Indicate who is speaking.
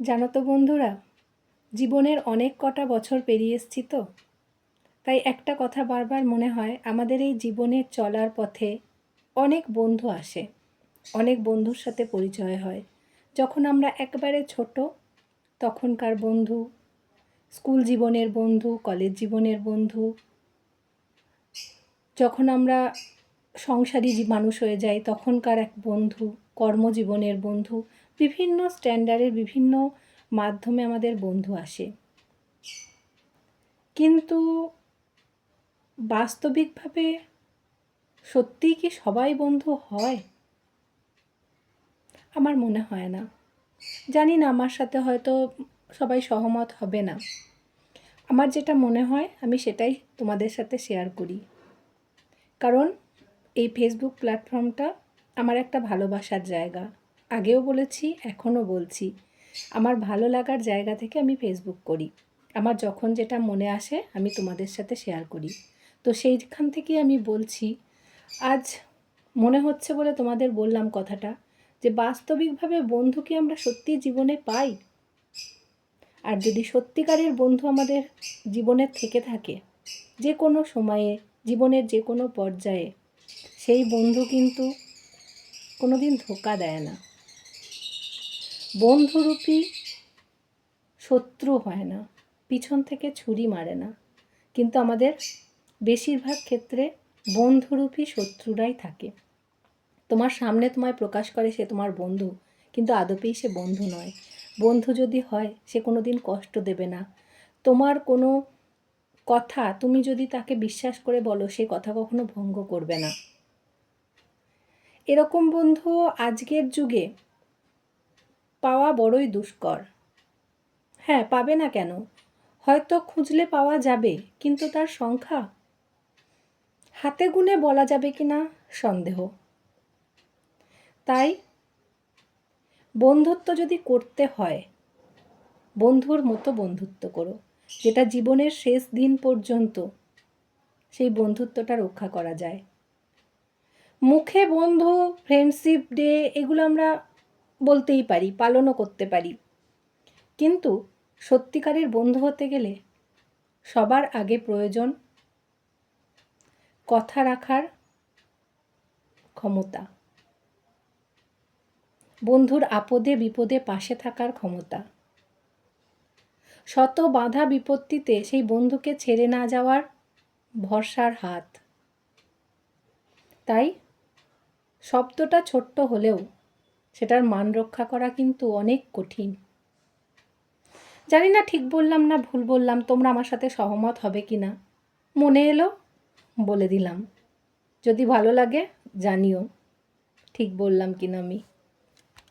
Speaker 1: জানো তো বন্ধুরা, জীবনের অনেক কটা বছর পেরিয়ে এসেছি তো, তাই একটা কথা বারবার মনে হয়, আমাদের এই জীবনের চলার পথে অনেক বন্ধু আসে, অনেক বন্ধুর সাথে পরিচয় হয়। যখন আমরা একেবারে ছোট তখনকার বন্ধু, স্কুল জীবনের বন্ধু, কলেজ জীবনের বন্ধু, যখন আমরা সংসারী মানুষ হয়ে যাই তখনকার এক বন্ধু, কর্মজীবনের বন্ধু, বিভিন্ন স্ট্যান্ডার্ডের বিভিন্ন মাধ্যমে আমাদের বন্ধু আসে। কিন্তু বাস্তবিকভাবে সত্যিই কি সবাই বন্ধু হয়? আমার মনে হয় না। জানি না, আমার সাথে হয়তো সবাই সহমত হবে না। আমার যেটা মনে হয় আমি সেটাই তোমাদের সাথে শেয়ার করি। কারণ এই ফেসবুক প্ল্যাটফর্মটা আমার একটা ভালোবাসার জায়গা। আগেও বলেছি, এখনও বলছি, আমার ভালো লাগার জায়গা থেকে আমি ফেসবুক করি। আমার যখন যেটা মনে আসে আমি তোমাদের সাথে শেয়ার করি। তো সেইখান থেকেই আমি বলছি, আজ মনে হচ্ছে বলে তোমাদের বললাম কথাটা, যে বাস্তবিকভাবে বন্ধু কি আমরা সত্যিই জীবনে পাই? আর যদি সত্যিকারের বন্ধু আমাদের জীবনে থেকে থাকে, যে কোনো সময়ে, জীবনের যে কোনো পর্যায়ে, সেই বন্ধু কিন্তু কোনো দিন ধোঁকা দেয় না। বন্ধুরূপী শত্রু হয় না, পিছন থেকে ছুরি মারে না। কিন্তু আমাদের বেশিরভাগ ক্ষেত্রে বন্ধুরূপী শত্রুরাই থাকে। তোমার সামনে তোমায় প্রকাশ করে সে তোমার বন্ধু, কিন্তু আদপেই সে বন্ধু নয়। বন্ধু যদি হয়, সে কোনো দিন কষ্ট দেবে না। তোমার কোনো কথা তুমি যদি তাকে বিশ্বাস করে বলো, সে কথা কখনো ভঙ্গ করবে না। এরকম বন্ধু আজকের যুগে পাওয়া বড়ই দুষ্কর। হ্যাঁ, পাবে না কেন? হয়তো খুঁজলে পাওয়া যাবে, কিন্তু তার সংখ্যা হাতে গুনে বলা যাবে কিনা সন্দেহ। তাই বন্ধুত্ব যদি করতে হয়, বন্ধুর মতো বন্ধুত্ব করো, যেটা জীবনের শেষ দিন পর্যন্ত সেই বন্ধুত্বটা রক্ষা করা যায়। মুখে বন্ধু, ফ্রেন্ডশিপ ডে, এগুলো আমরা বলতেই পারি, পালনও করতে পারি, কিন্তু সত্যিকারের বন্ধু হতে গেলে সবার আগে প্রয়োজন কথা রাখার ক্ষমতা, বন্ধুর আপদে বিপদে পাশে থাকার ক্ষমতা, শত বাধা বিপত্তিতে সেই বন্ধুকে ছেড়ে না যাওয়ার ভরসার হাত। তাই শব্দটা ছোট্ট হলেও সেটার মান রক্ষা করা কিন্তু অনেক কঠিন। জানি না ঠিক বললাম না ভুল বললাম, তোমরা আমার সাথে সহমত হবে কি না, মনে এলো বলে দিলাম। যদি ভালো লাগে জানিও ঠিক বললাম কিনা আমি।